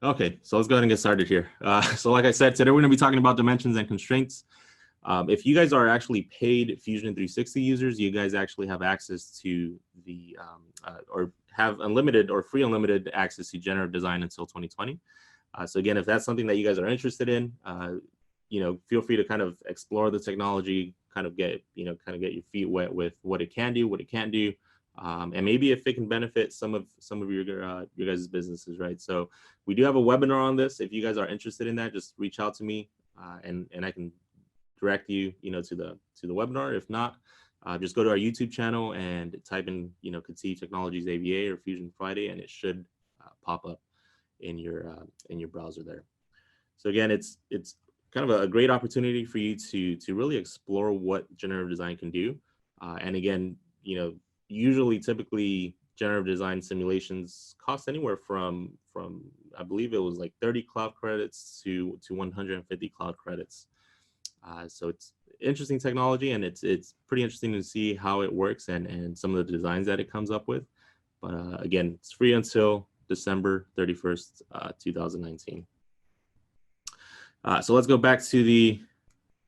Okay, so let's go ahead and get started here. So like I said, today we're going to be talking about dimensions and constraints. If you guys are actually paid Fusion 360 users, you guys actually have access to the, or have unlimited or free unlimited access to generative design until 2020. So again, if that's something that you guys are interested in, feel free to kind of explore the technology, kind of get your feet wet with what it can do, what it can't do. And maybe if it can benefit some of your guys' businesses, right? So we do have a webinar on this. If you guys are interested in that, just reach out to me, and I can direct you, to the webinar. If not, just go to our YouTube channel and type in, KETIV Technologies AVA or Fusion Friday, and it should pop up in your browser there. So again, it's kind of a great opportunity for you to really explore what generative design can do. And again, typically generative design simulations cost anywhere from I believe it was like 30 cloud credits to 150 cloud credits. So it's interesting technology, and it's pretty interesting to see how it works and some of the designs that it comes up with. But again, it's free until December 31st, 2019. So let's go back to the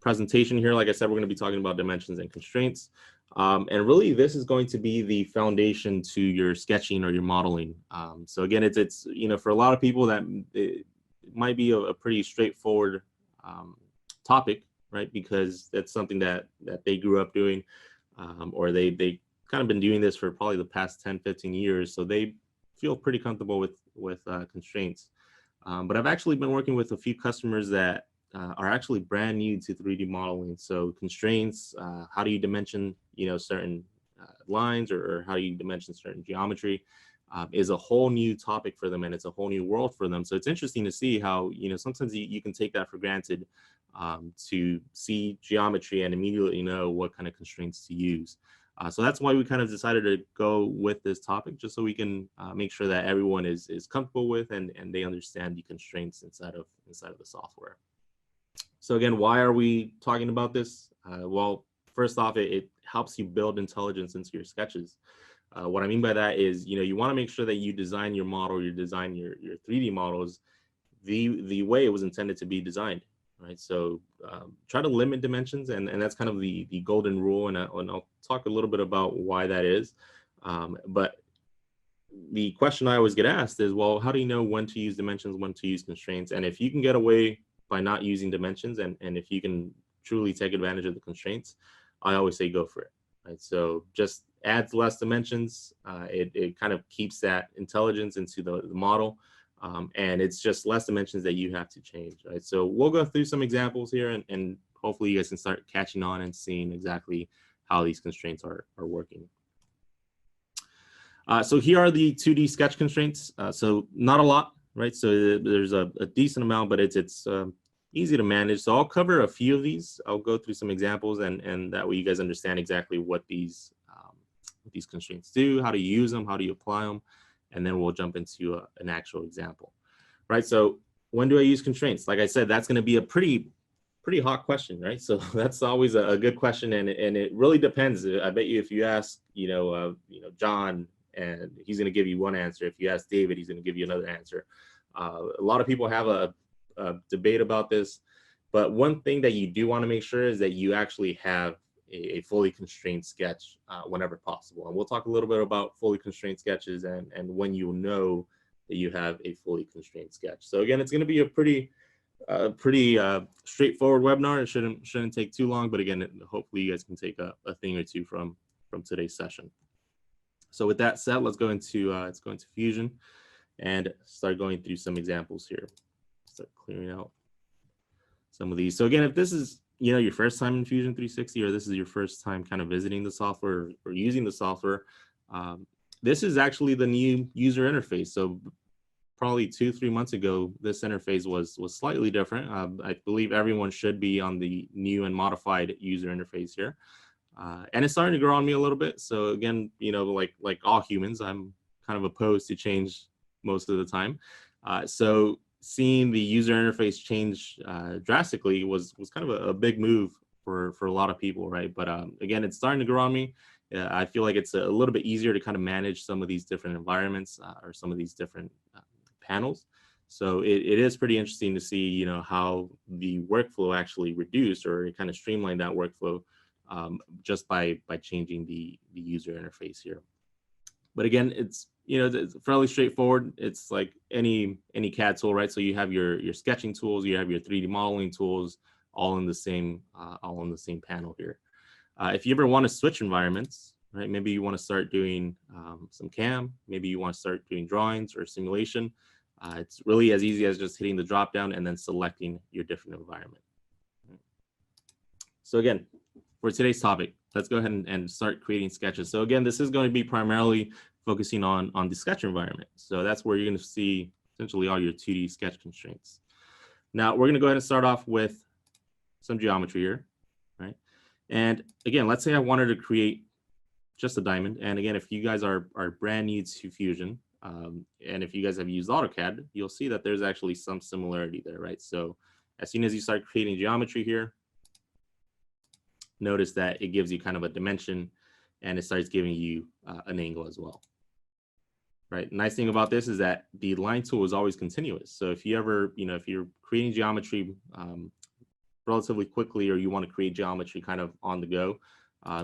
presentation here. Like I said, we're going to be talking about dimensions and constraints. And really, this is going to be the foundation to your sketching or your modeling. So again, it's for a lot of people that it might be a pretty straightforward topic, right? Because that's something that they grew up doing, or they kind of been doing this for probably the past 10, 15 years. So they feel pretty comfortable with constraints. But I've actually been working with a few customers that are actually brand new to 3D modeling. So constraints, how do you dimension, certain lines, or how do you dimension certain geometry, is a whole new topic for them, and it's a whole new world for them. So it's interesting to see how, sometimes you can take that for granted, to see geometry and immediately know what kind of constraints to use. So that's why we kind of decided to go with this topic, just so we can make sure that everyone is comfortable with and they understand the constraints inside of the software. So again, why are we talking about this? Well, first off, it helps you build intelligence into your sketches. What I mean by that is, you want to make sure that you design your model, you design your 3D models the way it was intended to be designed, right? So try to limit dimensions, and that's kind of the golden rule, and I'll talk a little bit about why that is. But the question I always get asked is, well, how do you know when to use dimensions, when to use constraints? And if you can get away by not using dimensions, and if you can truly take advantage of the constraints, I always say go for it, right? So just add less dimensions. It kind of keeps that intelligence into the model, and it's just less dimensions that you have to change, right? So we'll go through some examples here, and hopefully you guys can start catching on and seeing exactly how these constraints are working. So here are the 2D sketch constraints. So not a lot, right? So there's a decent amount, but it's easy to manage. So I'll cover a few of these. I'll go through some examples, and that way you guys understand exactly what these constraints do, how to use them, how do you apply them, and then we'll jump into an actual example, right? So when do I use constraints? Like I said, that's going to be a pretty hot question, right? So that's always a good question, and it really depends. I bet you if you ask, John, and he's going to give you one answer. If you ask David, he's going to give you another answer. A lot of people have a debate about this, but one thing that you do want to make sure is that you actually have a fully constrained sketch whenever possible. And we'll talk a little bit about fully constrained sketches and when you know that you have a fully constrained sketch. So again, it's going to be a pretty straightforward webinar. It shouldn't take too long, but again, hopefully you guys can take a thing or two from today's session. So with that said, let's go into Fusion and start going through some examples here. Start clearing out some of these. So again, if this is your first time in Fusion 360, or this is your first time kind of visiting the software or using the software, this is actually the new user interface. So probably 2-3 months ago, this interface was slightly different. I believe everyone should be on the new and modified user interface here. And it's starting to grow on me a little bit. So again, like all humans, I'm kind of opposed to change most of the time. So seeing the user interface change drastically was kind of a big move for a lot of people, right? But again, it's starting to grow on me. I feel like it's a little bit easier to kind of manage some of these different environments or some of these different panels. So it is pretty interesting to see, you know, how the workflow actually reduced or it kind of streamlined that workflow just by changing the user interface here. But again, it's, you know, it's fairly straightforward. It's like any CAD tool, right? So you have your sketching tools, you have your 3D modeling tools, all in the same panel here. If you ever want to switch environments, right? Maybe you want to start doing some CAM, maybe you want to start doing drawings or simulation. It's really as easy as just hitting the drop down and then selecting your different environment. So again, for today's topic, let's go ahead and start creating sketches. So again, this is going to be primarily focusing on the sketch environment. So that's where you're going to see essentially all your 2D sketch constraints. Now we're going to go ahead and start off with some geometry here, right? And again, let's say I wanted to create just a diamond. And again, if you guys are brand new to Fusion, and if you guys have used AutoCAD, you'll see that there's actually some similarity there, right? So as soon as you start creating geometry here, notice that it gives you kind of a dimension and it starts giving you an angle as well, right? Nice thing about this is that the line tool is always continuous. So if you ever, you know, if you're creating geometry relatively quickly, or you want to create geometry kind of on the go,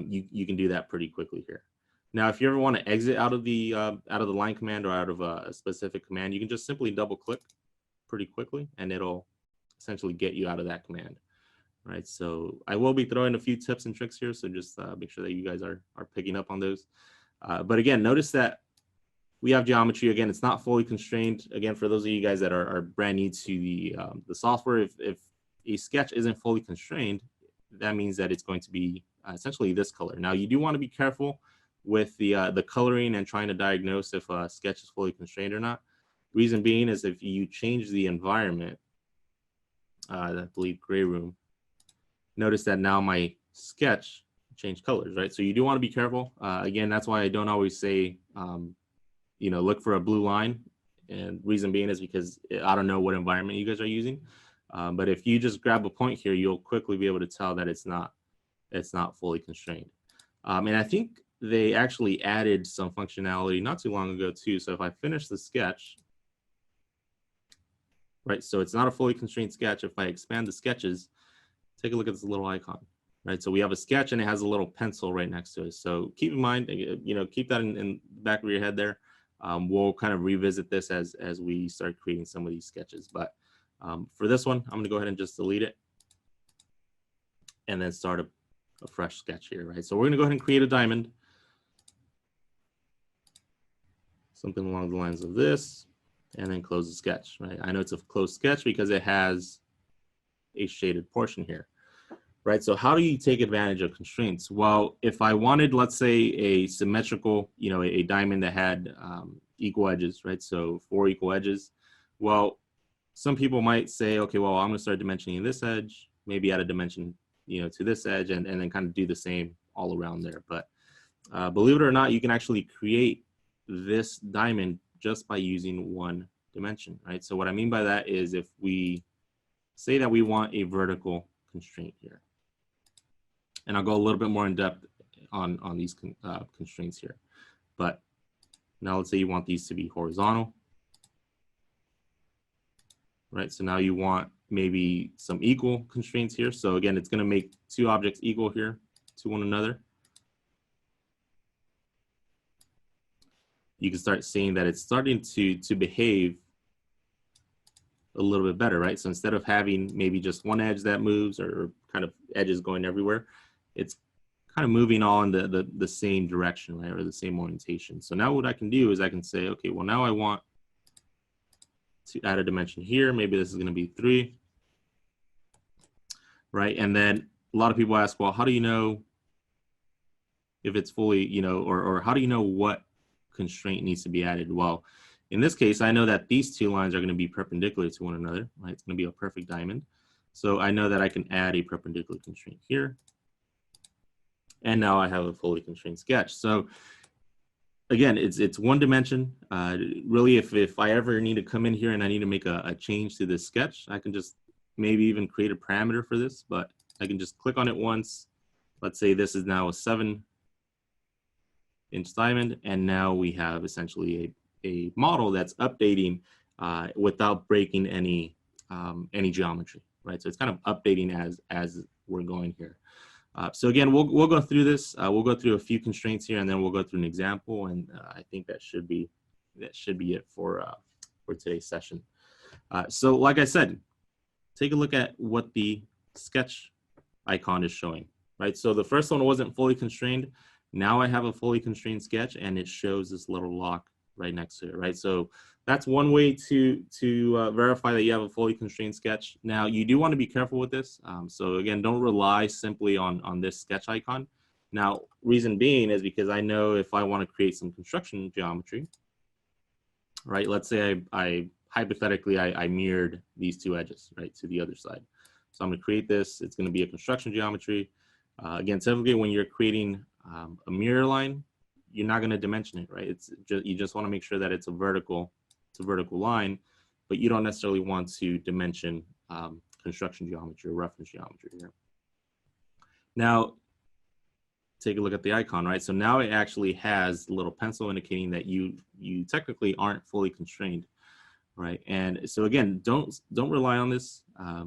you can do that pretty quickly here. Now, if you ever want to exit out of the line command or out of a specific command, you can just simply double click pretty quickly and it'll essentially get you out of that command, right? So I will be throwing a few tips and tricks here, so just make sure that you guys are picking up on those. But again, notice that we have geometry. Again, it's not fully constrained. Again, for those of you guys that are brand new to the software, if a sketch isn't fully constrained, that means that it's going to be essentially this color. Now, you do want to be careful with the coloring and trying to diagnose if a sketch is fully constrained or not. Reason being is if you change the environment, I believe gray room, notice that now my sketch changed colors, right? So you do want to be careful. Again, that's why I don't always say, you know, look for a blue line. And reason being is because I don't know what environment you guys are using. But if you just grab a point here, you'll quickly be able to tell that it's not fully constrained. And I think they actually added some functionality not too long ago too. So if I finish the sketch, right? So it's not a fully constrained sketch. If I expand the sketches, take a look at this little icon, right? So we have a sketch and it has a little pencil right next to it. So keep in mind, you know, keep that in the back of your head there. We'll kind of revisit this as we start creating some of these sketches. But for this one, I'm gonna go ahead and just delete it and then start a fresh sketch here, right? So we're gonna go ahead and create a diamond. Something along the lines of this, and then close the sketch, right? I know it's a closed sketch because it has a shaded portion here, right? So how do you take advantage of constraints? Well, if I wanted, let's say, a symmetrical, you know, a diamond that had equal edges, right? So 4 equal edges. Well, some people might say, okay, well, I'm gonna start dimensioning this edge, maybe add a dimension, you know, to this edge, and then kind of do the same all around there. But believe it or not, you can actually create this diamond just by using one dimension, right? So what I mean by that is if we say that we want a vertical constraint here, and I'll go a little bit more in depth on these constraints here, but now let's say you want these to be horizontal, right? So now you want maybe some equal constraints here. So again, it's going to make 2 objects equal here to one another. You can start seeing that it's starting to behave a little bit better, right? So instead of having maybe just one edge that moves or kind of edges going everywhere, it's kind of moving all in the same direction, right? Or the same orientation. So now what I can do is I can say, okay, well, now I want to add a dimension here. Maybe this is going to be 3, right? And then a lot of people ask, well, how do you know if it's fully, you know, or how do you know what constraint needs to be added? Well, in this case, I know that these 2 lines are going to be perpendicular to one another, right? It's going to be a perfect diamond. So I know that I can add a perpendicular constraint here. And now I have a fully constrained sketch. So again, it's one dimension. Really, if I ever need to come in here and I need to make a change to this sketch, I can just maybe even create a parameter for this, but I can just click on it once. Let's say this is now a 7-inch diamond, and now we have essentially a model that's updating without breaking any geometry, right? So it's kind of updating as we're going here. So again, we'll go through this. We'll go through a few constraints here, and then we'll go through an example. And I think that should be it for today's session. So like I said, take a look at what the sketch icon is showing, right? So the first one wasn't fully constrained. Now I have a fully constrained sketch, and it shows this little lock right next to it, right? So that's one way to verify that you have a fully constrained sketch. Now you do want to be careful with this. So again, don't rely simply on this sketch icon. Now, reason being is because I know if I want to create some construction geometry, right? Let's say I hypothetically mirrored these two edges, right, to the other side. So I'm going to create this. It's going to be a construction geometry. Again, typically when you're creating a mirror line, you're not going to dimension it, right? You just want to make sure that it's a vertical line, but you don't necessarily want to dimension construction geometry or reference geometry here. Now, take a look at the icon, right? So now it actually has a little pencil indicating that you technically aren't fully constrained, right? And so again, don't rely on this.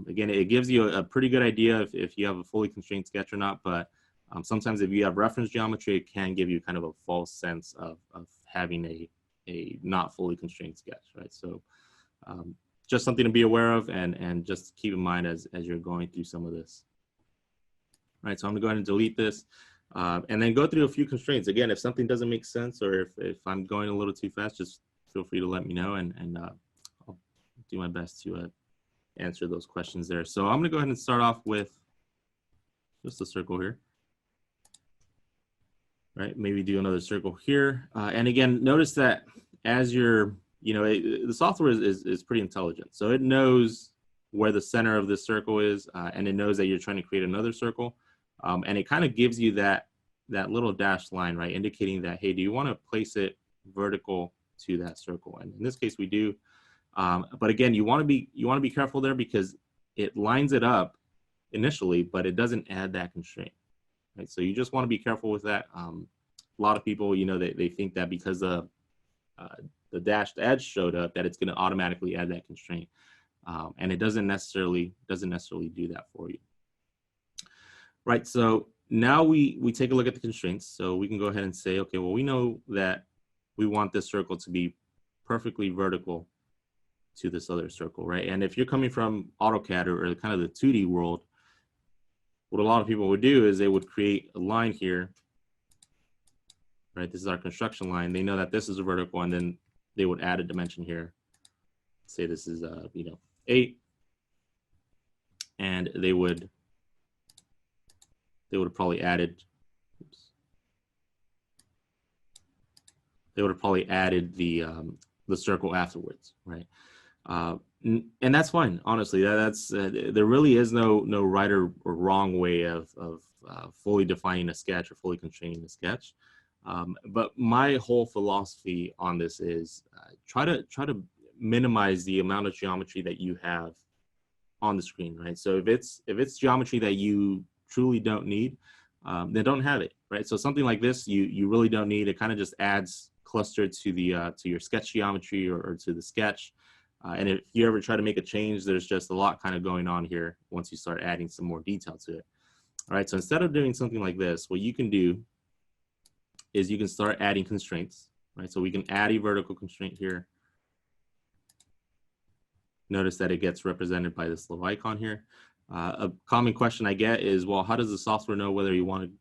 Again, it gives you a pretty good idea if you have a fully constrained sketch or not, but sometimes if you have reference geometry, it can give you kind of a false sense of having a not fully constrained sketch, right? So just something to be aware of and just keep in mind as you're going through some of this. Right, so I'm gonna go ahead and delete this and then go through a few constraints. Again, if something doesn't make sense or if I'm going a little too fast, just feel free to let me know and I'll do my best to answer those questions there. So I'm gonna go ahead and start off with just a circle here. Right, maybe do another circle here. And again, notice that as you're, the software is pretty intelligent. So it knows where the center of this circle is and it knows that you're trying to create another circle. And it kind of gives you that little dashed line, right, indicating that, hey, do you want to place it vertical to that circle? And in this case, we do. But again, you want to be careful there because it lines it up initially, but it doesn't add that constraint, right? So you just want to be careful with that. A lot of people, they think that because the dashed edge showed up, that it's going to automatically add that constraint, and it doesn't necessarily do that for you. Right, so now we take a look at the constraints. So we can go ahead and say, okay, well, we know that we want this circle to be perfectly vertical to this other circle, right? And if you're coming from AutoCAD or kind of the 2D world, what a lot of people would do is they would create a line here, right? This is our construction line. They know that this is a vertical, and then they would add a dimension here. Say this is 8, and they would have probably added, the circle afterwards, right? And that's fine, honestly. There really is no right or wrong way of fully defining a sketch or fully constraining a sketch. But my whole philosophy on this is try to minimize the amount of geometry that you have on the screen, right? So if it's geometry that you truly don't need, then don't have it, right? So something like this, you really don't need. It kind of just adds cluster to the to your sketch geometry or to the sketch. And if you ever try to make a change, there's just a lot kind of going on here once you start adding some more detail to it. All right, so instead of doing something like this, what you can do is you can start adding constraints, right? So we can add a vertical constraint here. Notice that it gets represented by this little icon here. A common question I get is, well, how does the software know whether you want to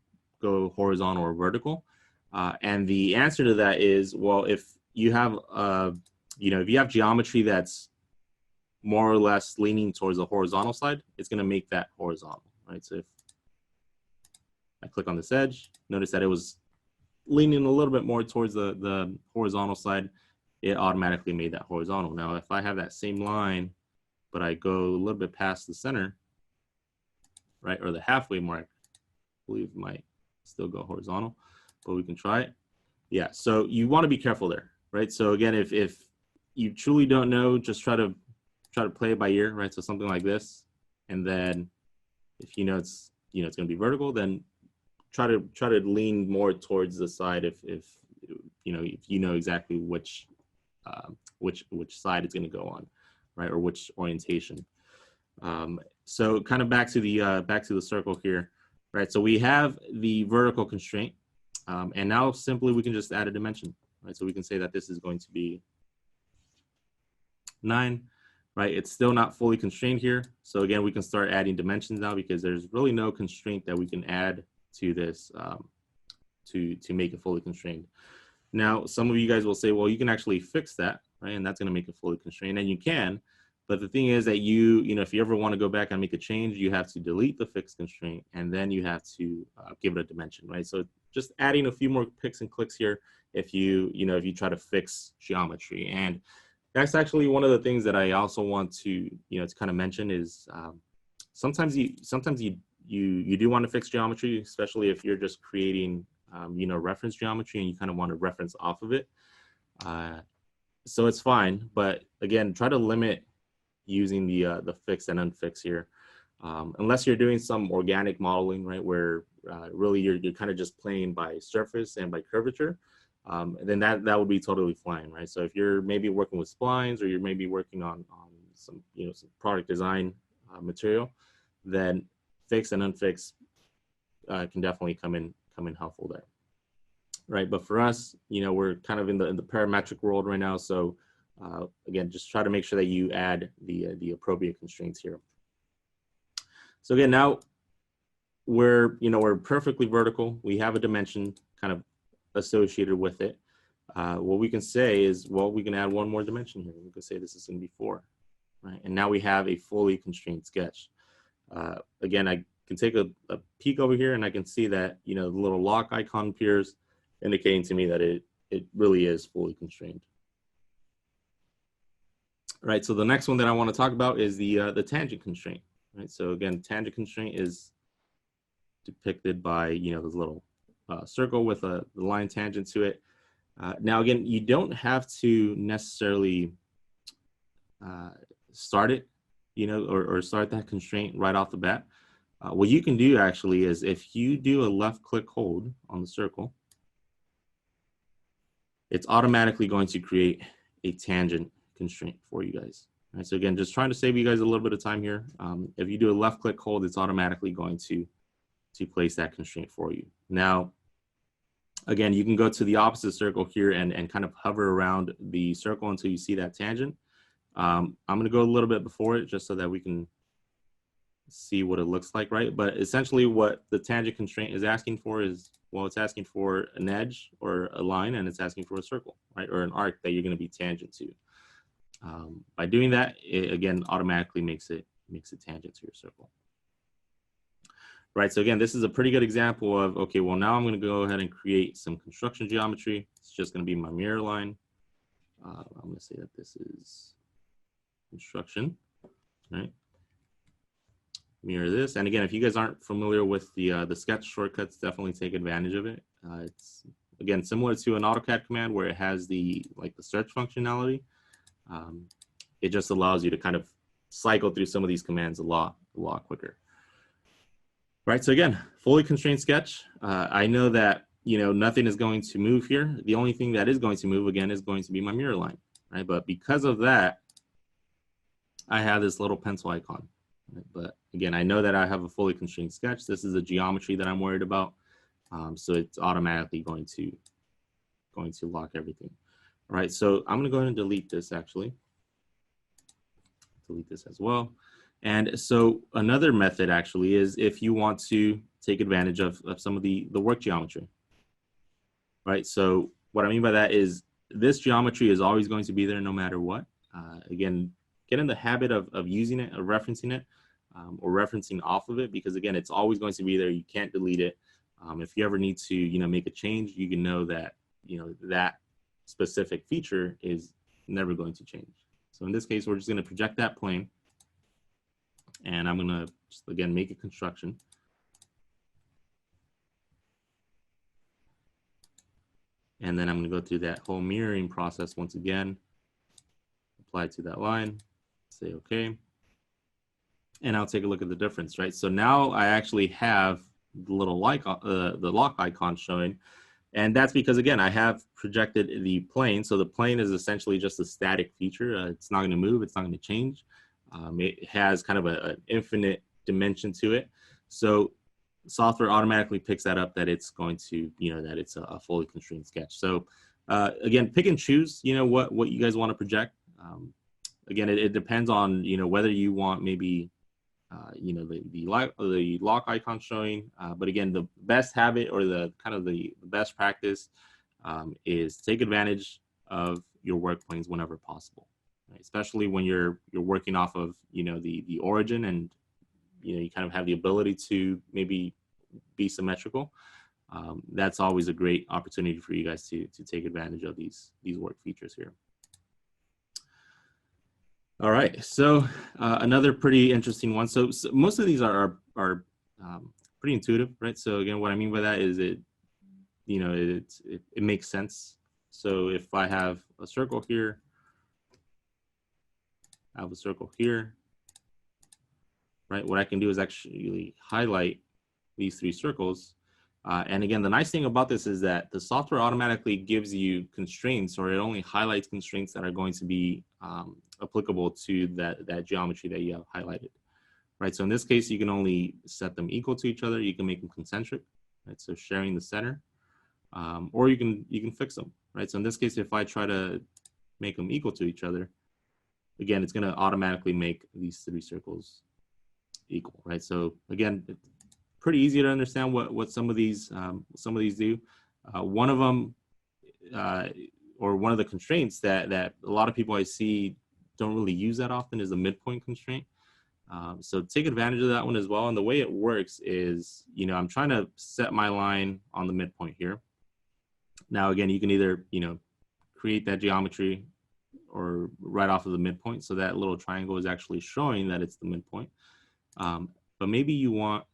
go horizontal or vertical? And the answer to that is, well, if you have if you have geometry that's more or less leaning towards the horizontal side, it's going to make that horizontal, right? So if I click on this edge, notice that it was leaning a little bit more towards the horizontal side, it automatically made that horizontal. Now, if I have that same line, but I go a little bit past the center, right, or the halfway mark, I believe it might still go horizontal, but we can try it. Yeah, so you want to be careful there, right? So again, if you truly don't know, just try to play it by ear, right? So something like this, and then if it's going to be vertical, then try to lean more towards the side if you know exactly which which side it's going to go on, right, or which orientation. So kind of back to the circle here, right? So we have the vertical constraint, and now simply we can just add a dimension, right? So we can say that this is going to be 9, right? It's still not fully constrained here. So again, we can start adding dimensions now because there's really no constraint that we can add to this to make it fully constrained. Now, some of you guys will say, well, you can actually fix that, right? And that's going to make it fully constrained, and you can. But the thing is that you know, if you ever want to go back and make a change, you have to delete the fixed constraint, and then you have to give it a dimension, right? So just adding a few more picks and clicks here if you try to fix geometry. And that's actually one of the things that I also want to kind of mention is sometimes you do want to fix geometry, especially if you're just creating reference geometry and you kind of want to reference off of it. So it's fine, but again, try to limit using the fix and unfix here, unless you're doing some organic modeling, right, where really you're kind of just playing by surface and by curvature. Then that would be totally fine, right? So if you're maybe working with splines, or you're maybe working on some some product design material, then fix and unfix can definitely come in helpful there, right? But for us, we're kind of in the parametric world right now, so again, just try to make sure that you add the appropriate constraints here. So again, now we're perfectly vertical. We have a dimension kind of associated with it. What we can say is, well, we can add one more dimension here. We can say this is going to be 4, right? And now we have a fully constrained sketch. Again, I can take a peek over here, and I can see that the little lock icon appears, indicating to me that it really is fully constrained. Right. So the next one that I want to talk about is the tangent constraint. Right. So again, tangent constraint is depicted by this little circle with the line tangent to it. Now again, you don't have to necessarily start it, or start that constraint right off the bat. What you can do actually is, if you do a left click hold on the circle, it's automatically going to create a tangent constraint for you guys. All right, so again, just trying to save you guys a little bit of time here. If you do a left click hold, it's automatically going to place that constraint for you. Now, again, you can go to the opposite circle here and kind of hover around the circle until you see that tangent. I'm going to go a little bit before it just so that we can see what it looks like, right? But essentially what the tangent constraint is asking for is, well, it's asking for an edge or a line, and it's asking for a circle, right? Or an arc that you're going to be tangent to. By doing that, it again automatically makes it tangent to your circle. Right, so again, this is a pretty good example of, okay, well, now I'm going to go ahead and create some construction geometry. It's just going to be my mirror line. I'm going to say that this is construction, right? Mirror this, and again, if you guys aren't familiar with the sketch shortcuts, definitely take advantage of it. It's again similar to an AutoCAD command where it has the search functionality. It just allows you to kind of cycle through some of these commands a lot quicker. Right, so again, fully constrained sketch. I know that nothing is going to move here. The only thing that is going to move again is going to be my mirror line, right? But because of that, I have this little pencil icon. Right? But again, I know that I have a fully constrained sketch. This is a geometry that I'm worried about, so it's automatically going to lock everything. All right, so I'm going to go ahead and delete this actually. Delete this as well. And so another method actually is if you want to take advantage of some of the work geometry, right? So what I mean by that is this geometry is always going to be there no matter what. Again, get in the habit of using it, of referencing it, or referencing off of it, because again, it's always going to be there. You can't delete it. If you ever need to, make a change, you can know that, that specific feature is never going to change. So in this case, we're just going to project that plane. And I'm going to just, again, make a construction. And then I'm going to go through that whole mirroring process once again. Apply to that line. Say OK. And I'll take a look at the difference, right? So now I actually have the little the lock icon showing. And that's because, again, I have projected the plane. So the plane is essentially just a static feature. It's not going to move. It's not going to change. It has kind of an infinite dimension to it. So software automatically picks that up, that it's going to, that it's a fully constrained sketch. So again, pick and choose, what you guys want to project. Again, it depends on, whether you want maybe, the lock icon showing. But again, the best habit, or the best practice is take advantage of your work planes whenever possible, right? Especially when you're working off of, the origin, and, you kind of have the ability to maybe be symmetrical. That's always a great opportunity for you guys to take advantage of these work features here. All right, so another pretty interesting one. So most of these are pretty intuitive, right? So again, what I mean by that is it makes sense. So if I have a circle here, I have a circle here, right? What I can do is actually highlight these 3 circles. And again, the nice thing about this is that the software automatically gives you constraints, or it only highlights constraints that are going to be applicable to that geometry that you have highlighted, right? So in this case, you can only set them equal to each other. You can make them concentric, right? So sharing the center, or you can fix them, right? So in this case, if I try to make them equal to each other, again, it's going to automatically make these 3 circles equal, right? So again, pretty easy to understand what some of these do. One of them, or one of the constraints that a lot of people I see don't really use that often, is the midpoint constraint. So take advantage of that one as well. And the way it works is, I'm trying to set my line on the midpoint here. Now, again, you can either, create that geometry or right off of the midpoint. So that little triangle is actually showing that it's the midpoint. But maybe you want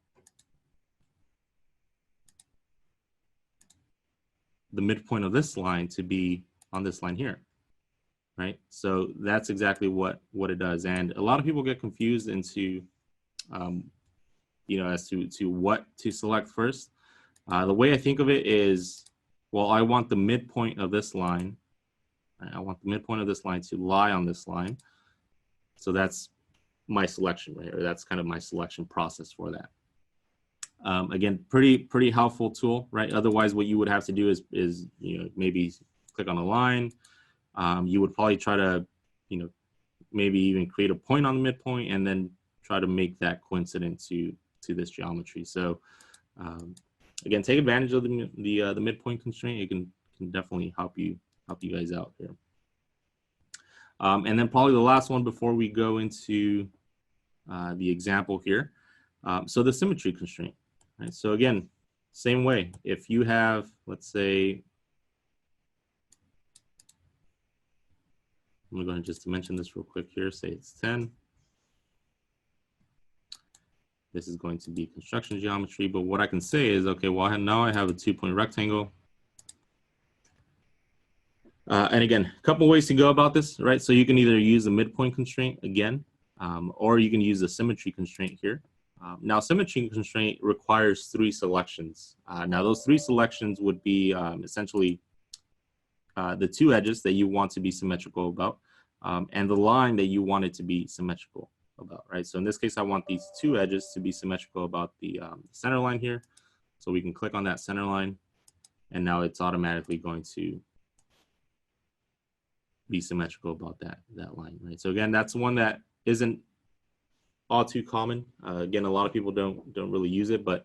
the midpoint of this line to be on this line here, right? So that's exactly what it does. And a lot of people get confused into, as to what to select first. The way I think of it is, well, I want the midpoint of this line. Right? I want the midpoint of this line to lie on this line. So that's my selection right here. That's kind of my selection process for that. Again, pretty helpful tool, right? Otherwise, what you would have to do is maybe click on a line. You would probably try to, maybe even create a point on the midpoint, and then try to make that coincident to this geometry. So again, take advantage of the midpoint constraint. It can definitely help you guys out here. And then probably the last one before we go into the example here. So the symmetry constraint. Right? So again, same way. If you have, let's say, I'm going to just mention this real quick here. Say it's 10. This is going to be construction geometry. But what I can say is, okay, well, now I have a 2-point rectangle. And again, a couple ways to go about this, right? So you can either use the midpoint constraint again, or you can use the symmetry constraint here. Now, symmetry constraint requires 3 selections. Now, those 3 selections would be essentially the 2 edges that you want to be symmetrical about, and the line that you want it to be symmetrical about, right? So in this case, I want these 2 edges to be symmetrical about the center line here. So we can click on that center line, and now it's automatically going to be symmetrical about that line, right? So again, that's one that isn't all too common. Again, a lot of people don't really use it, but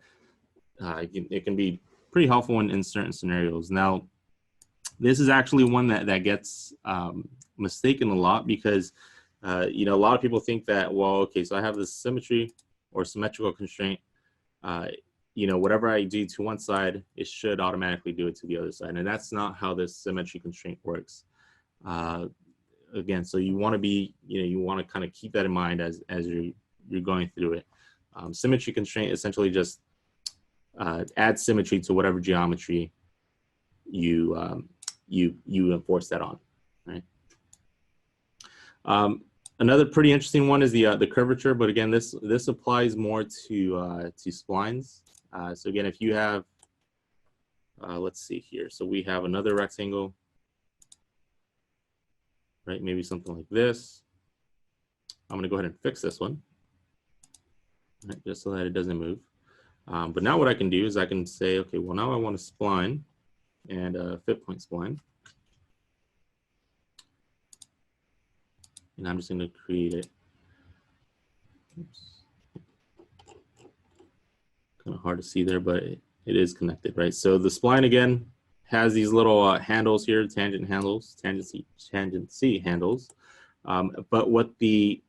it can be pretty helpful in certain scenarios. Now, this is actually one that gets mistaken a lot, because a lot of people think that, well, okay, so I have this symmetry or symmetrical constraint. Whatever I do to one side, it should automatically do it to the other side, and that's not how this symmetry constraint works. Again, so you want to be, you want to kind of keep that in mind as you're going through it. Symmetry constraint essentially just adds symmetry to whatever geometry you enforce that on, right? Another pretty interesting one is the curvature, but again, this applies more to splines. So again, if you have let's see here. So we have another rectangle, right? Maybe something like this. I'm gonna go ahead and fix this one, right, just so that it doesn't move. But now what I can do is I can say, okay, well now I want a spline and a fit point spline. And I'm just gonna create it. Oops. Kind of hard to see there, but it is connected, right? So the spline again has these little handles here, tangent handles, tangency handles. But what the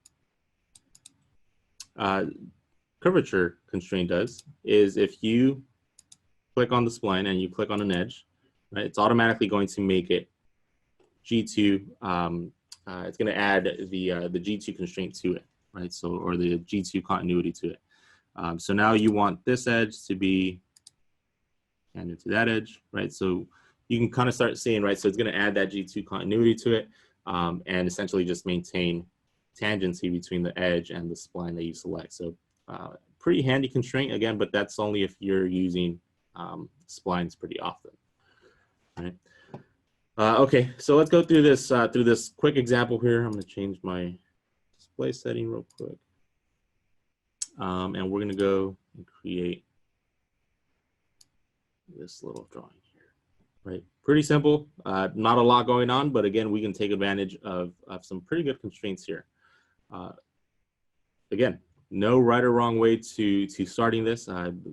curvature constraint does is if you click on the spline and you click on an edge, right, it's automatically going to make it G2. It's going to add the G2 constraint to it, right? So, or the G2 continuity to it. So now you want this edge to be tangent to that edge, right? So you can kind of start seeing, right? So it's going to add that G2 continuity to it, and essentially just maintain tangency between the edge and the spline that you select. So pretty handy constraint again, but that's only if you're using splines pretty often, right? Okay, so let's go through this quick example here. I'm going to change my display setting real quick, and we're going to go and create this little drawing here, right? Pretty simple, not a lot going on, but again, we can take advantage of some pretty good constraints here. Again, no right or wrong way to starting this.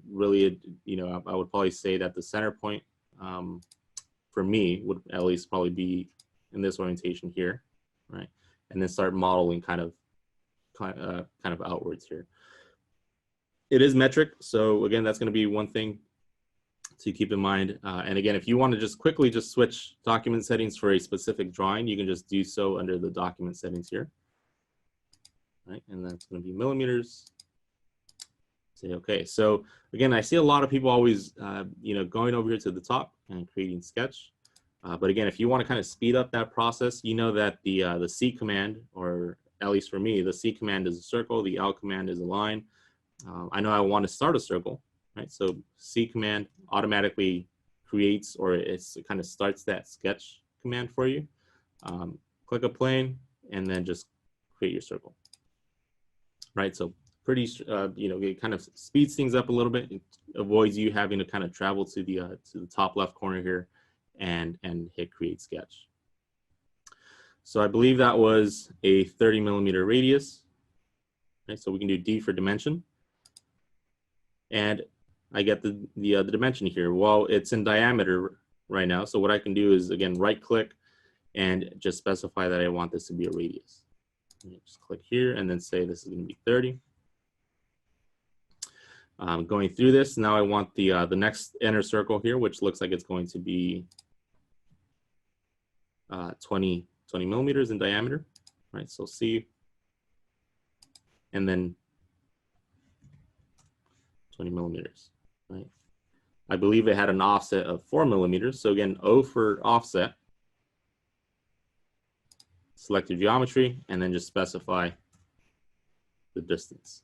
Really, you know, I would probably say that the center point for me would at least probably be in this orientation here, right? And then start modeling kind of outwards here. It is metric, so again, that's going to be one thing to keep in mind. And again, if you want to just quickly just switch document settings for a specific drawing, you can just do so under the document settings here, right? And that's going to be millimeters. Say okay. So again, I see a lot of people always, you know, going over here to the top and creating sketch. But again, if you want to kind of speed up that process, you know that the C command, or at least for me, the C command is a circle, the L command is a line. I know I want to start a circle, right? So C command automatically creates, or it kind of starts that sketch command for you. Click a plane and then just create your circle, right? So pretty, you know, it kind of speeds things up a little bit. It avoids you having to kind of travel to the top left corner here and hit create sketch. So I believe that was a 30 millimeter radius. Okay, so we can do D for dimension. And I get the dimension here. Well, it's in diameter right now. So what I can do is, again, right click and just specify that I want this to be a radius. Just click here and then say this is going to be 30. Going through this, now I want the next inner circle here, which looks like it's going to be 20 millimeters in diameter, right? So C, and then 20 millimeters, right? I believe it had an offset of 4 millimeters. So again, O for offset. Select your geometry and then just specify the distance,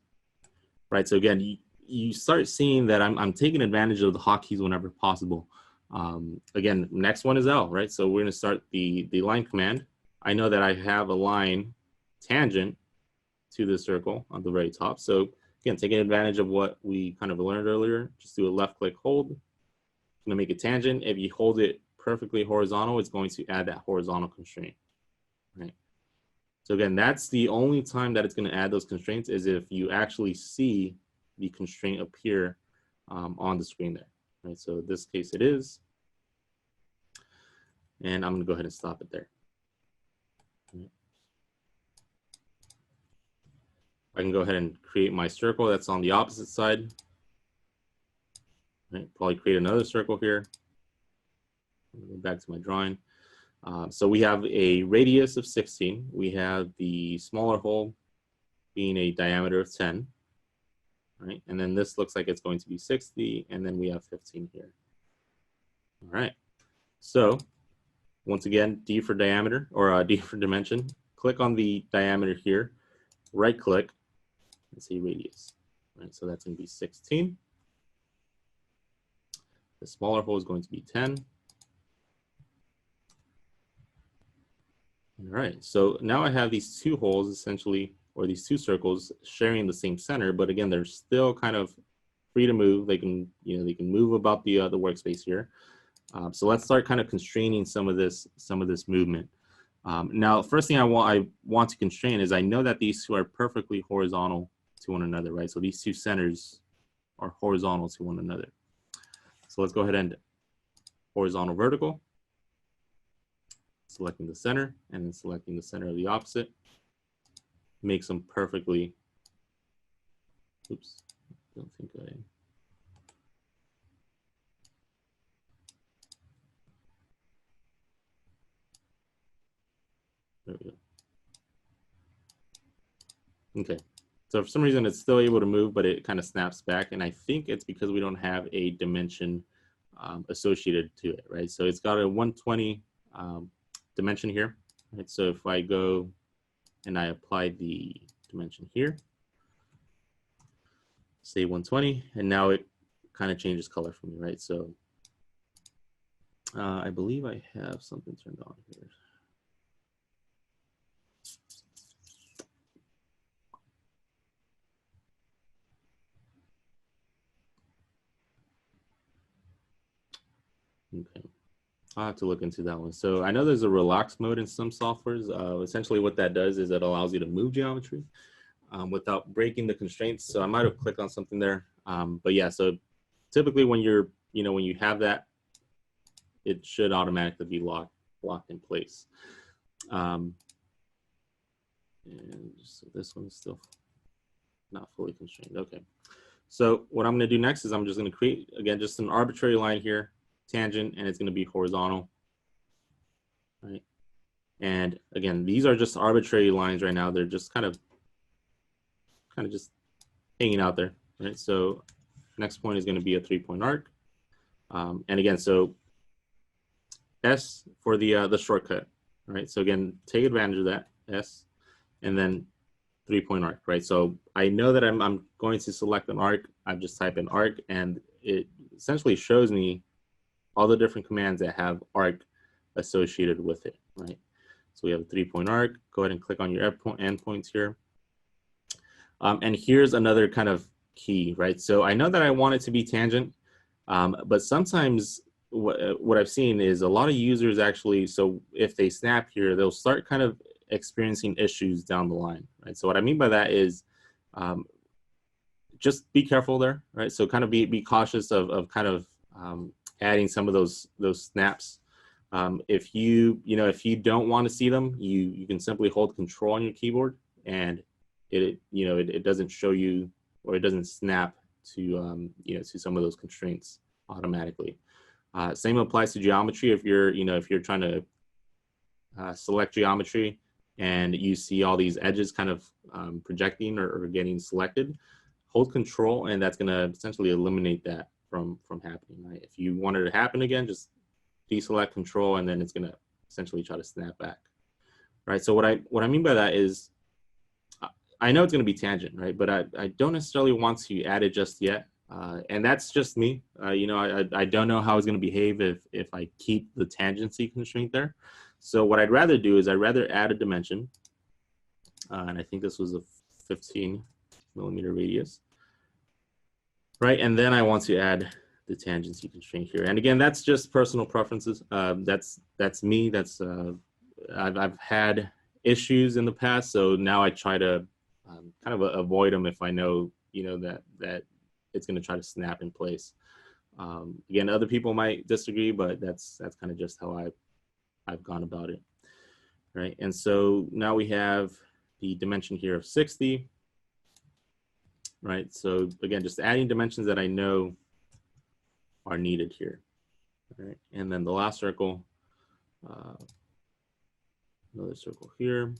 right? So again, you start seeing that I'm taking advantage of the hotkeys whenever possible. Again, next one is L, right? So we're going to start the line command. I know that I have a line tangent to the circle on the very top. So again, taking advantage of what we kind of learned earlier, just do a left click hold. I'm going to make a tangent. If you hold it perfectly horizontal, it's going to add that horizontal constraint, right? So again, that's the only time that it's going to add those constraints, is if you actually see the constraint appear on the screen there, right? So in this case it is, and I'm going to go ahead and stop it there. I can go ahead and create my circle that's on the opposite side. Right, probably create another circle here. Go back to my drawing. So we have a radius of 16. We have the smaller hole being a diameter of 10. Right, and then this looks like it's going to be 60, and then we have 15 here. All right. So once again, D for diameter, or D for dimension. Click on the diameter here. Right click. And say radius, right? So that's going to be 16. The smaller hole is going to be 10. All right, so now I have these two holes essentially, or these two circles sharing the same center, but again, they're still kind of free to move. They can, they can move about the workspace here. So let's start kind of constraining some of this movement. Now, first thing I want to constrain is I know that these two are perfectly horizontal to one another, right? So these two centers are horizontal to one another. So let's go ahead and horizontal vertical, selecting the center and then selecting the center of the opposite. Makes them perfectly, oops, don't think I, there we go. Okay, so for some reason it's still able to move, but it kind of snaps back. And I think it's because we don't have a dimension associated to it, right? So it's got a 120 dimension here, right? So if I go and I apply the dimension here, say 120, and now it kind of changes color for me, right? So I believe I have something turned on here. Okay, I'll have to look into that one. So I know there's a relax mode in some softwares. Essentially what that does is it allows you to move geometry without breaking the constraints. So I might have clicked on something there. But yeah, so typically when you're, when you have that, it should automatically be locked in place. And so this one is still not fully constrained. Okay. So what I'm going to do next is I'm just going to create, again, just an arbitrary line here, tangent, and it's going to be horizontal. Right. And again, these are just arbitrary lines right now. They're just kind of just hanging out there. Right. So next point is going to be a 3-point arc. And again, so S for the shortcut. Right. So again, take advantage of that, S, and then 3-point arc, right? So I know that I'm going to select an arc. I've just typed in arc, and it essentially shows me all the different commands that have arc associated with it, right? So we have a 3-point arc. Go ahead and click on your endpoints here. And here's another kind of key, right? So I know that I want it to be tangent, but sometimes what I've seen is a lot of users actually, so if they snap here, they'll start kind of experiencing issues down the line, right? So what I mean by that is just be careful there, right? So kind of be cautious of kind of adding some of those snaps. If you don't want to see them, you can simply hold Control on your keyboard, and it doesn't show you, or it doesn't snap to to some of those constraints automatically. Same applies to geometry. If you're trying to select geometry and you see all these edges kind of projecting or getting selected, hold Control, and that's going to essentially eliminate that from happening. Right? If you want it to happen again, just deselect Control, and then it's going to essentially try to snap back. Right. So what I mean by that is, I know it's going to be tangent, right? But I don't necessarily want to add it just yet. And that's just me. I don't know how it's going to behave if I keep the tangency constraint there. So what I'd rather do is I'd rather add a dimension. And I think this was a 15 millimeter radius. Right, and then I want to add the tangency constraint here. And again, that's just personal preferences. That's me. That's I've had issues in the past, so now I try to kind of avoid them if I know that it's going to try to snap in place. Again, other people might disagree, but that's kind of just how I've gone about it. Right, and so now we have the dimension here of 60. Right, so again, just adding dimensions that I know are needed here. All right, and then the last circle, another circle here.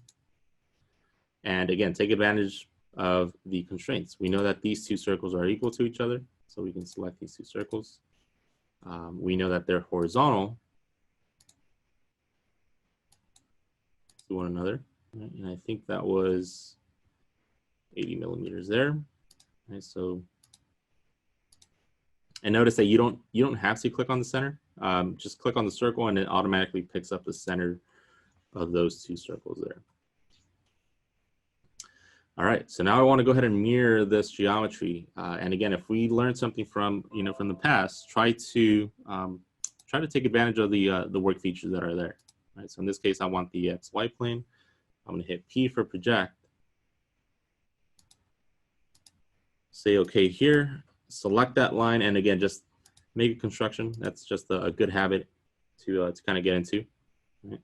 And again, take advantage of the constraints. We know that these two circles are equal to each other, so we can select these two circles. We know that they're horizontal to one another, right? And I think that was 80 millimeters there. Right, so And notice that you don't have to click on the center. Just click on the circle and it automatically picks up the center of those two circles there. All right, so now I want to go ahead and mirror this geometry. And again, if we learned something from from the past, try to take advantage of the work features that are there. Right. So in this case, I want the XY plane. I'm going to hit P for project. Say OK here. Select that line, and again, just make a construction. That's just a good habit to kind of get into. Right?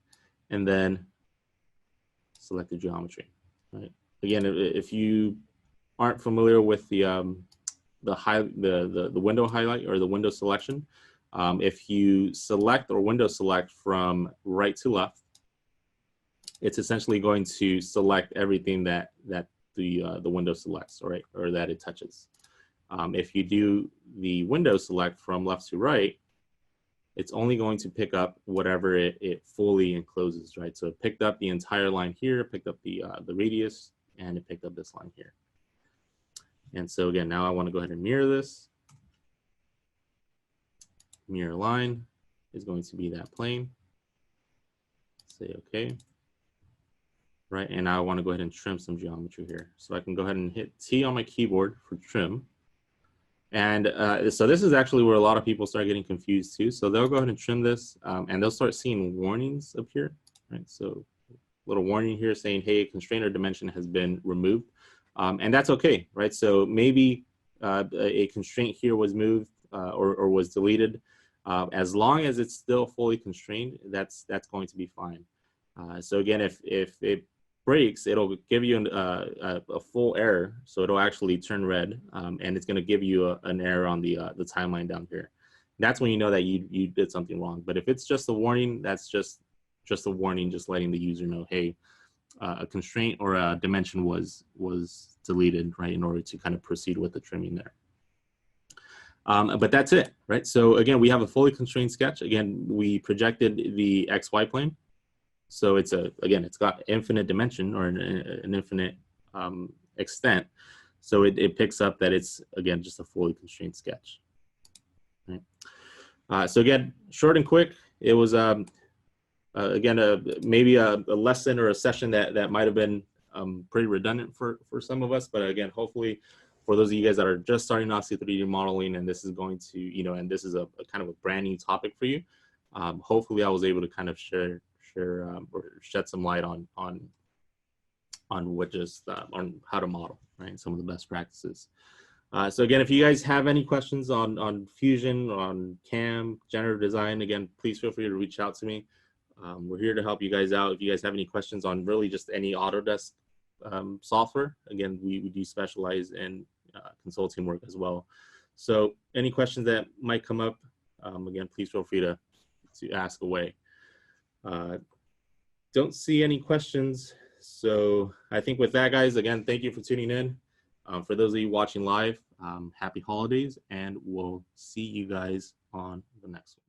And then select the geometry. Right. Again, if you aren't familiar with the window highlight or the window selection, if you select or window select from right to left, it's essentially going to select everything that the window selects, right, or that it touches. If you do the window select from left to right, it's only going to pick up whatever it fully encloses, right? So it picked up the entire line here, picked up the radius, and it picked up this line here. And so again, now I want to go ahead and mirror this. Mirror line is going to be that plane. Say OK. Right, and now I want to go ahead and trim some geometry here. So I can go ahead and hit T on my keyboard for trim. And so this is actually where a lot of people start getting confused too. So they'll go ahead and trim this, and they'll start seeing warnings appear. Right, so little warning here saying, hey, a constraint or dimension has been removed. And that's okay, right? So maybe a constraint here was moved or was deleted. As long as it's still fully constrained, that's going to be fine. So again, if it breaks, it'll give you a full error. So it'll actually turn red, and it's going to give you an error on the timeline down here. That's when you know that you did something wrong. But if it's just a warning, that's just a warning, just letting the user know, hey, a constraint or a dimension was deleted, right, in order to kind of proceed with the trimming there. But that's it, right? So again, we have a fully constrained sketch. Again, we projected the XY plane. So it's it's got infinite dimension or an infinite extent. So it picks up that it's, again, just a fully constrained sketch. Right? So again, short and quick. It was again maybe a lesson or a session that might have been pretty redundant for some of us, but again, hopefully for those of you guys that are just starting off C3D modeling, and this is going to and this is a kind of a brand new topic for you. Hopefully I was able to kind of share or shed some light on what on how to model, right? Some of the best practices. So again, if you guys have any questions on Fusion, on CAM, generative design, again, please feel free to reach out to me. We're here to help you guys out. If you guys have any questions on really just any Autodesk software, again, we do specialize in consulting work as well. So any questions that might come up, again, please feel free to ask away. Don't see any questions. So I think with that, guys, again, thank you for tuning in. For those of you watching live, happy holidays, and we'll see you guys on the next one.